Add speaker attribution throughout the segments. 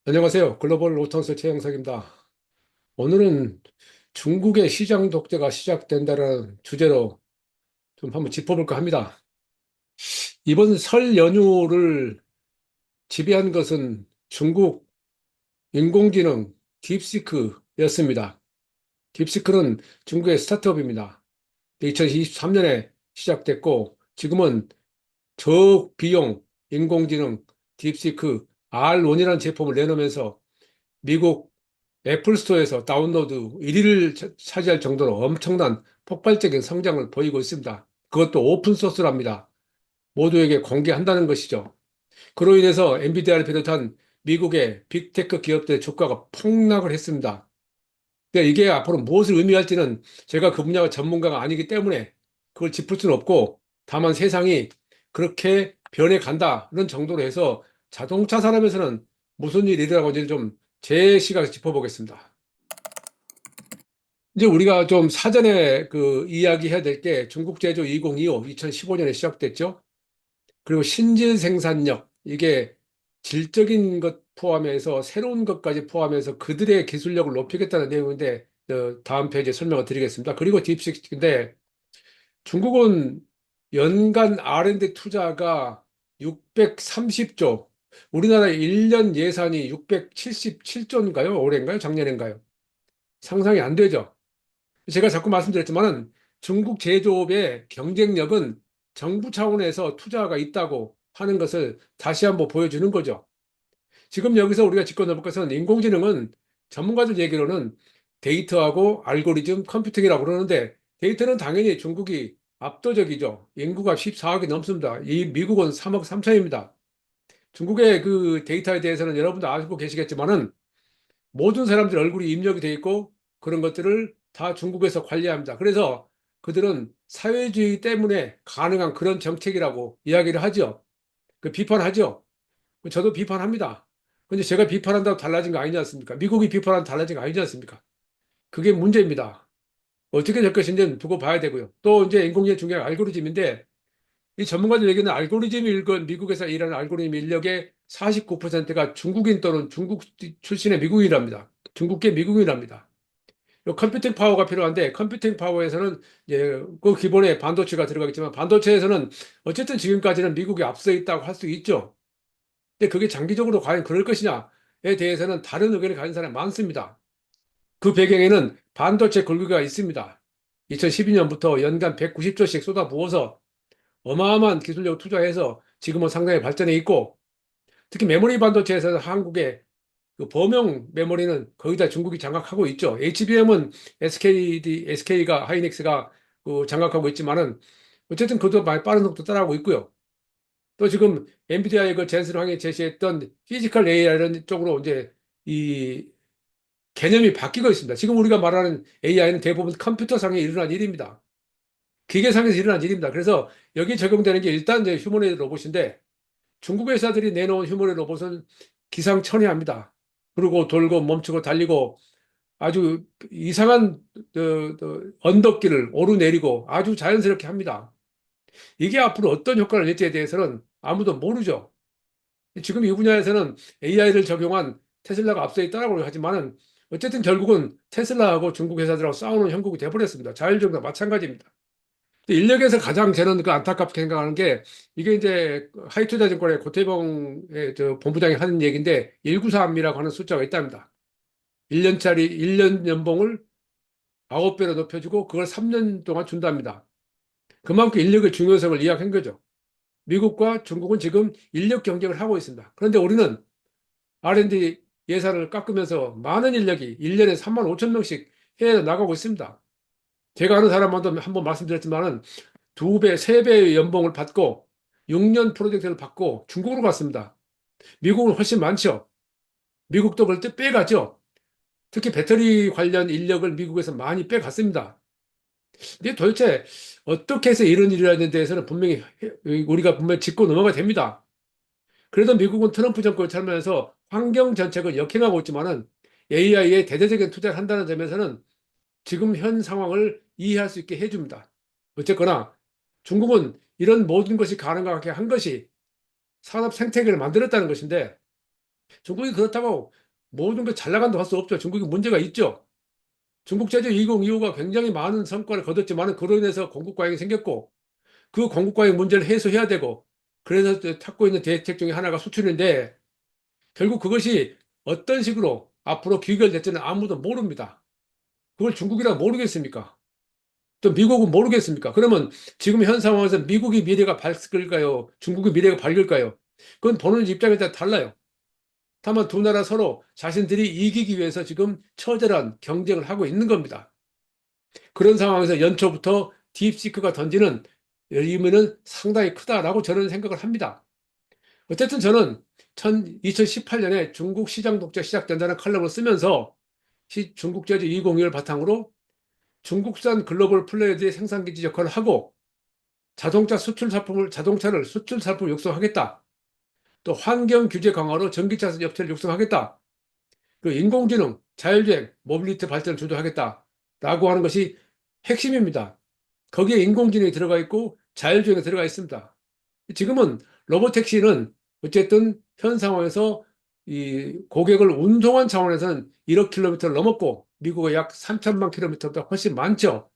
Speaker 1: 안녕하세요. 글로벌 로턴스 최영석입니다. 오늘은 중국의 시장 독재가 시작된다는 주제로 좀 한번 짚어볼까 합니다. 이번 설 연휴를 지배한 것은 중국 인공지능 딥시크였습니다. 딥시크는 중국의 스타트업입니다. 2023년에 시작됐고 지금은 저비용 인공지능 딥시크 R1이라는 제품을 내놓으면서 미국 애플 스토어에서 다운로드 1위를 차지할 정도로 엄청난 폭발적인 성장을 보이고 있습니다. 그것도 오픈 소스랍니다. 모두에게 공개한다는 것이죠. 그로 인해서 엔비디아를 비롯한 미국의 빅테크 기업들의 주가가 폭락을 했습니다. 근데 이게 앞으로 무엇을 의미할지는 제가 그 분야가 전문가가 아니기 때문에 그걸 짚을 수는 없고, 다만 세상이 그렇게 변해간다는 정도로 해서 자동차 산업에서는 무슨 일이 일어나고 좀 제 시각에서 짚어보겠습니다. 이제 우리가 좀 사전에 그 이야기해야 될 게 중국 제조 2025, 2015년에 시작됐죠. 그리고 신질 생산력, 이게 질적인 것 포함해서 새로운 것까지 포함해서 그들의 기술력을 높이겠다는 내용인데, 다음 페이지에 설명을 드리겠습니다. 그리고 딥식인데, 중국은 연간 R&D 투자가 630조, 우리나라 1년 예산이 677조인가요? 올해인가요? 작년인가요? 상상이 안 되죠. 제가 자꾸 말씀드렸지만은 중국 제조업의 경쟁력은 정부 차원에서 투자가 있다고 하는 것을 다시 한번 보여주는 거죠. 지금 여기서 우리가 짚고 넘을 것은 인공지능은 전문가들 얘기로는 데이터하고 알고리즘 컴퓨팅이라고 그러는데, 데이터는 당연히 중국이 압도적이죠. 인구가 14억이 넘습니다. 이 미국은 3억 3천입니다. 중국의 그 데이터에 대해서는 여러분도 알고 계시겠지만은 모든 사람들 얼굴이 입력이 돼 있고 그런 것들을 다 중국에서 관리합니다. 그래서 그들은 사회주의 때문에 가능한 그런 정책이라고 이야기를 하죠. 그 비판하죠. 저도 비판합니다. 근데 제가 비판한다고 달라진 거 아니지 않습니까? 미국이 비판한다고 달라진 거 아니지 않습니까? 그게 문제입니다. 어떻게 될 것인지는 두고 봐야 되고요. 또 이제 인공지능 중요한 알고리즘인데, 이 전문가들 얘기는 알고리즘 일건 미국에서 일하는 알고리즘 인력의 49%가 중국인 또는 중국 출신의 미국인이랍니다. 중국계 미국인이랍니다. 요 컴퓨팅 파워가 필요한데, 컴퓨팅 파워에서는 이제 그 기본에 반도체가 들어가겠지만, 반도체에서는 어쨌든 지금까지는 미국이 앞서 있다고 할 수 있죠. 근데 그게 장기적으로 과연 그럴 것이냐에 대해서는 다른 의견을 가진 사람이 많습니다. 그 배경에는 반도체 굴기가 있습니다. 2012년부터 연간 190조씩 쏟아부어서 어마어마한 기술력 투자해서 지금은 상당히 발전해 있고, 특히 메모리 반도체에서는 한국의 그 범용 메모리는 거의 다 중국이 장악하고 있죠. HBM은 SK가 하이닉스가 그 장악하고 있지만은 어쨌든 그것도 많이 빠른 속도 따라가고 있고요. 또 지금 엔비디아의 그 젠슨 황이 제시했던 피지컬 AI라는 쪽으로 이제 이 개념이 바뀌고 있습니다. 지금 우리가 말하는 AI는 대부분 컴퓨터상에 일어난 일입니다. 기계상에서 일어난 일입니다. 그래서 여기 적용되는 게 일단 이제 휴머노이드 로봇인데, 중국 회사들이 내놓은 휴머노이드 로봇은 기상천외합니다. 그리고 돌고 멈추고 달리고 아주 이상한 언덕길을 오르내리고 아주 자연스럽게 합니다. 이게 앞으로 어떤 효과를 낼지에 대해서는 아무도 모르죠. 지금 이 분야에서는 AI를 적용한 테슬라가 앞서 있다고 하지만은 어쨌든 결국은 테슬라하고 중국 회사들하고 싸우는 형국이 돼버렸습니다. 자율주행도 마찬가지입니다. 인력에서 가장 저는 그 안타깝게 생각하는 게, 이게 이제 하이투자증권의 고태봉의 저 본부장이 하는 얘기인데 1943이라고 하는 숫자가 있답니다. 1년짜리 1년 연봉을 9배로 높여주고 그걸 3년 동안 준답니다. 그만큼 인력의 중요성을 이야기한 거죠. 미국과 중국은 지금 인력 경쟁을 하고 있습니다. 그런데 우리는 R&D 예산을 깎으면서 많은 인력이 1년에 3만 5천 명씩 해외에 나가고 있습니다. 제가 아는 사람한테 한번 말씀드렸지만은 2배, 3배의 연봉을 받고 6년 프로젝트를 받고 중국으로 갔습니다. 미국은 훨씬 많죠. 미국도 그럴 때 빼가죠. 특히 배터리 관련 인력을 미국에서 많이 빼갔습니다. 근데 도대체 어떻게 해서 이런 일을 하는 데에서는 분명히 우리가 분명히 짚고 넘어가야 됩니다. 그래도 미국은 트럼프 정권을 참여해서 환경 정책을 역행하고 있지만은 AI에 대대적인 투자를 한다는 점에서는 지금 현 상황을 이해할 수 있게 해줍니다. 어쨌거나 중국은 이런 모든 것이 가능하게 한 것이 산업 생태계를 만들었다는 것인데, 중국이 그렇다고 모든 게 잘 나간다고 할 수 없죠. 중국이 문제가 있죠. 중국 제조 2025가 굉장히 많은 성과를 거뒀지만 그로 인해서 공급 과잉이 생겼고 그 공급 과잉 문제를 해소해야 되고 그래서 찾고 있는 대책 중에 하나가 수출인데 결국 그것이 어떤 식으로 앞으로 귀결될지는 아무도 모릅니다. 그걸 중국이라 모르겠습니까? 또 미국은 모르겠습니까? 그러면 지금 현 상황에서 미국의 미래가 밝을까요? 중국의 미래가 밝을까요? 그건 보는 입장에 따라 달라요. 다만 두 나라 서로 자신들이 이기기 위해서 지금 처절한 경쟁을 하고 있는 겁니다. 그런 상황에서 연초부터 딥시크가 던지는 의미는 상당히 크다라고 저는 생각을 합니다. 어쨌든 저는 2018년에 중국 시장 독재 시작된다는 칼럼을 쓰면서 중국 제조 2021을 바탕으로 중국산 글로벌 플레이어들의 생산기지 역할을 하고 자동차를 수출 상품을 육성하겠다. 또 환경 규제 강화로 전기차 업체를 육성하겠다. 그 인공지능, 자율주행, 모빌리티 발전을 주도하겠다. 라고 하는 것이 핵심입니다. 거기에 인공지능이 들어가 있고 자율주행이 들어가 있습니다. 지금은 로보택시는 어쨌든 현 상황에서 이 고객을 운송한 차원에서는 1억 킬로미터를 넘었고 미국의 약 3천만 킬로미터보다 훨씬 많죠.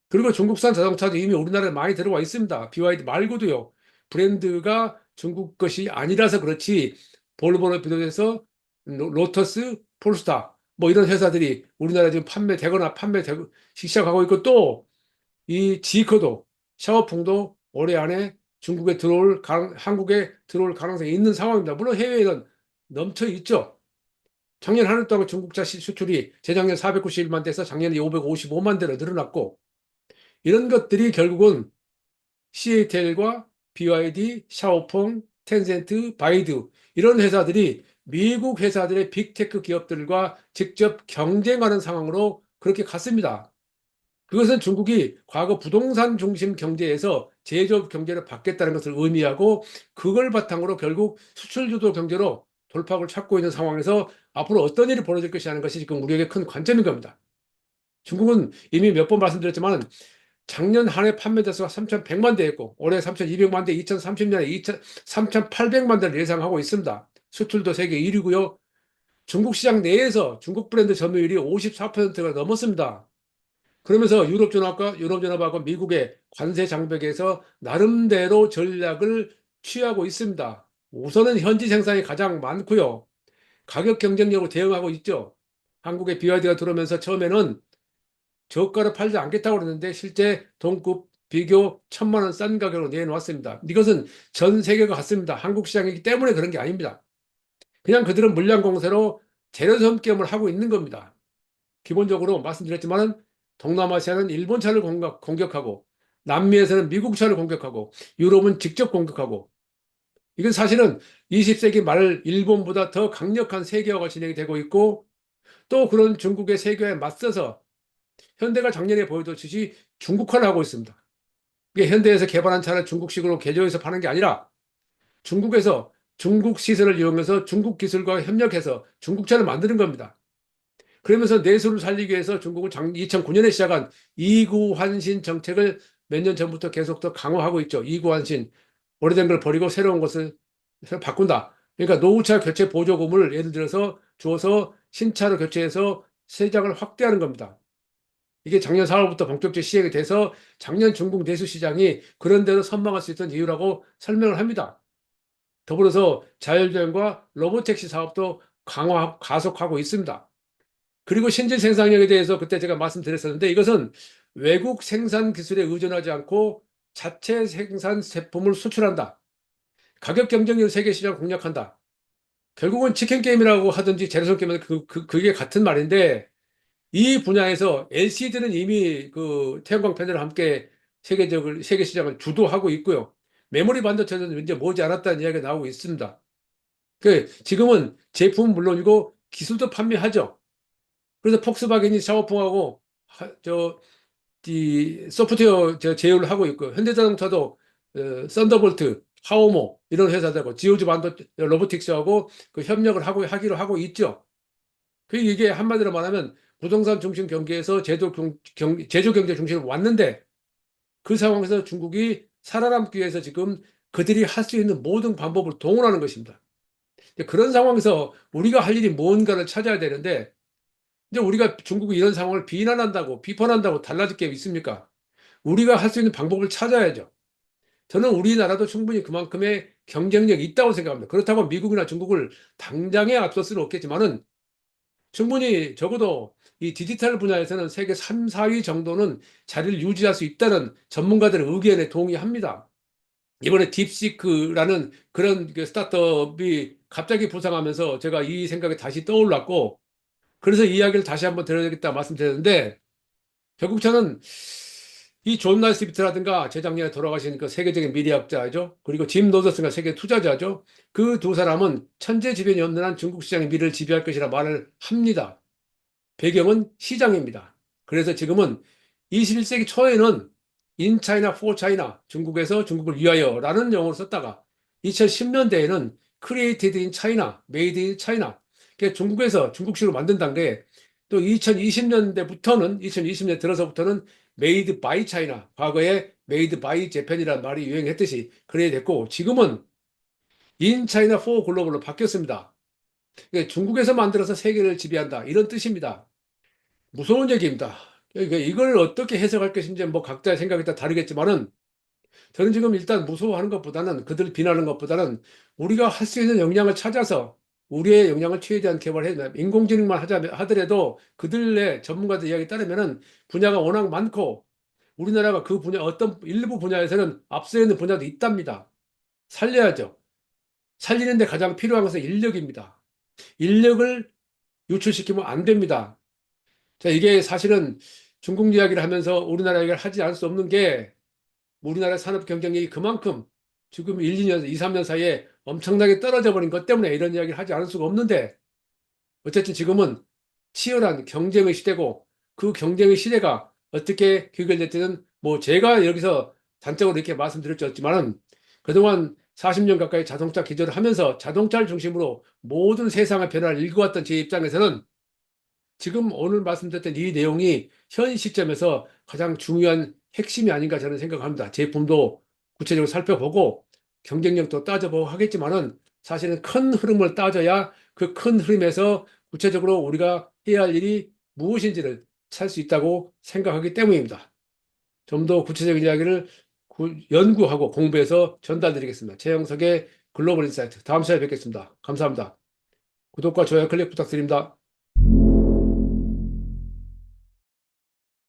Speaker 1: 그리고 중국산 자동차도 이미 우리나라에 많이 들어와 있습니다. BYD 말고도요. 브랜드가 중국 것이 아니라서 그렇지 볼보를 비롯해서 로터스, 폴스타 뭐 이런 회사들이 우리나라에 지금 판매되거나 판매되고 시작하고 있고 또 이 지커도 샤오풍도 올해 안에 한국에 들어올 가능성이 있는 상황입니다. 물론 해외에는 넘쳐 있죠. 작년 한 해 동안 중국차 수출이 재작년 491만 대에서 작년에 555만 대로 늘어났고 이런 것들이 결국은 CATL과 BYD, 샤오펑, 텐센트, 바이두 이런 회사들이 미국 회사들의 빅테크 기업들과 직접 경쟁하는 상황으로 그렇게 갔습니다. 그것은 중국이 과거 부동산 중심 경제에서 제조업 경제를 받겠다는 것을 의미하고 그걸 바탕으로 결국 수출 주도 경제로 돌파구를 찾고 있는 상황에서 앞으로 어떤 일이 벌어질 것이라는 것이 지금 우리에게 큰 관점인 겁니다. 중국은 이미 몇 번 말씀드렸지만 작년 한 해 판매 대수가 3,100만 대였고 올해 3,200만 대, 2030년에 3,800만 대를 예상하고 있습니다. 수출도 세계 1위고요. 중국 시장 내에서 중국 브랜드 점유율이 54%가 넘었습니다. 그러면서 유럽연합하고 미국의 관세 장벽에서 나름대로 전략을 취하고 있습니다. 우선은 현지 생산이 가장 많고요. 가격 경쟁력으로 대응하고 있죠. 한국에 BYD가 들어오면서 처음에는 저가로 팔지 않겠다고 그러는데 실제 동급 비교 1,000만 원 싼 가격으로 내놓았습니다. 이것은 전 세계가 같습니다. 한국 시장이기 때문에 그런 게 아닙니다. 그냥 그들은 물량 공세로 재료 섬김을 하고 있는 겁니다. 기본적으로 말씀드렸지만 동남아시아는 일본 차를 공격하고 남미에서는 미국 차를 공격하고 유럽은 직접 공격하고 이건 사실은 20세기 말 일본보다 더 강력한 세계화가 진행이 되고 있고 또 그런 중국의 세계화에 맞서서 현대가 작년에 보여줬듯이 중국화를 하고 있습니다. 이게 현대에서 개발한 차를 중국식으로 개조해서 파는 게 아니라 중국에서 중국 시설을 이용해서 중국 기술과 협력해서 중국차를 만드는 겁니다. 그러면서 내수를 살리기 위해서 중국은 2009년에 시작한 이구환신 정책을 몇 년 전부터 계속 더 강화하고 있죠. 이구환신. 오래된 걸 버리고 새로운 것을 바꾼다. 그러니까 노후차 교체 보조금을 예를 들어서 주어서 신차로 교체해서 세장을 확대하는 겁니다. 이게 작년 4월부터 본격적으로 시행이 돼서 작년 중국 내수 시장이 그런 데로 선망할 수 있던 이유라고 설명을 합니다. 더불어서 자율주행과 로보택시 사업도 가속하고 있습니다. 그리고 신진 생산력에 대해서 그때 제가 말씀드렸었는데 이것은 외국 생산 기술에 의존하지 않고 자체 생산 제품을 수출한다. 가격 경쟁력으로 세계 시장을 공략한다. 결국은 치킨 게임이라고 하든지 제로섬 게임은 그게 같은 말인데 이 분야에서 LCD는 이미 그 태양광 패널과 함께 세계 시장을 주도하고 있고요. 메모리 반도체는 이제 머지않았다는 이야기가 나오고 있습니다. 지금은 제품은 물론이고 기술도 판매하죠. 그래서 폭스바겐이 샤오풍하고 이 소프트웨어 제휴를 하고 있고 현대자동차도 썬더볼트, 하오모 이런 회사들하고 지오즈 로보틱스하고 그 협력을 하기로 하고 있죠. 이게 한마디로 말하면 부동산 중심 경기에서 제조 경제 중심으로 왔는데 그 상황에서 중국이 살아남기 위해서 지금 그들이 할 수 있는 모든 방법을 동원하는 것입니다. 이제 그런 상황에서 우리가 할 일이 뭔가를 찾아야 되는데 이제 우리가 중국이 이런 상황을 비난한다고 비판한다고 달라질 게 있습니까? 우리가 할 수 있는 방법을 찾아야죠. 저는 우리나라도 충분히 그만큼의 경쟁력이 있다고 생각합니다. 그렇다고 미국이나 중국을 당장에 앞설 수는 없겠지만은 충분히 적어도 이 디지털 분야에서는 세계 3, 4위 정도는 자리를 유지할 수 있다는 전문가들의 의견에 동의합니다. 이번에 딥시크라는 그런 그 스타트업이 갑자기 부상하면서 제가 이 생각이 다시 떠올랐고, 그래서 이 이야기를 다시 한번 드려야겠다 말씀드렸는데, 결국 저는 이 존 나이스비트라든가 재작년에 돌아가신 그 세계적인 미래학자죠. 그리고 짐 노더슨가 세계 투자자죠. 그 두 사람은 천재지변이 없는 한 중국 시장의 미래를 지배할 것이라 말을 합니다. 배경은 시장입니다. 그래서 지금은 21세기 초에는 In China for China, 중국에서 중국을 위하여라는 용어를 썼다가 2010년대에는 Created in China, Made in China, 그러니까 중국에서 중국식으로 만든다는 게 또 2020년대부터는 2020년 들어서부터는 Made by China, 과거에 Made by Japan이라는 말이 유행했듯이 그래야 됐고 지금은 In China for Global로 바뀌었습니다. 그러니까 중국에서 만들어서 세계를 지배한다 이런 뜻입니다. 무서운 얘기입니다. 그러니까 이걸 어떻게 해석할 것인지 뭐 각자의 생각이 다 다르겠지만은 저는 지금 일단 무서워하는 것보다는 그들 비난하는 것보다는 우리가 할 수 있는 역량을 찾아서 우리의 역량을 최대한 개발해 인공지능만 하더라도 그들의 전문가들 이야기 따르면은 분야가 워낙 많고 우리나라가 그 분야 어떤 일부 분야에서는 앞서 있는 분야도 있답니다. 살려야죠. 살리는데 가장 필요한 것은 인력입니다. 인력을 유출시키면 안 됩니다. 자, 이게 사실은 중국 이야기를 하면서 우리나라 이야기를 하지 않을 수 없는 게 우리나라 산업 경쟁력이 그만큼 지금 1, 2년, 2, 3년 사이에 엄청나게 떨어져 버린 것 때문에 이런 이야기를 하지 않을 수가 없는데 어쨌든 지금은 치열한 경쟁의 시대고 그 경쟁의 시대가 어떻게 귀결될지는 뭐 제가 여기서 단적으로 이렇게 말씀드릴 수 없지만은 그동안 40년 가까이 자동차 기술을 하면서 자동차를 중심으로 모든 세상의 변화를 읽어왔던 제 입장에서는 지금 오늘 말씀드렸던 이 내용이 현 시점에서 가장 중요한 핵심이 아닌가 저는 생각합니다. 제품도 구체적으로 살펴보고 경쟁력도 따져보고 하겠지만은 사실은 큰 흐름을 따져야 그 큰 흐름에서 구체적으로 우리가 해야 할 일이 무엇인지를 찾을 수 있다고 생각하기 때문입니다. 좀 더 구체적인 이야기를 연구하고 공부해서 전달드리겠습니다. 최영석의 글로벌 인사이트. 다음 시간에 뵙겠습니다. 감사합니다. 구독과 좋아요 클릭 부탁드립니다.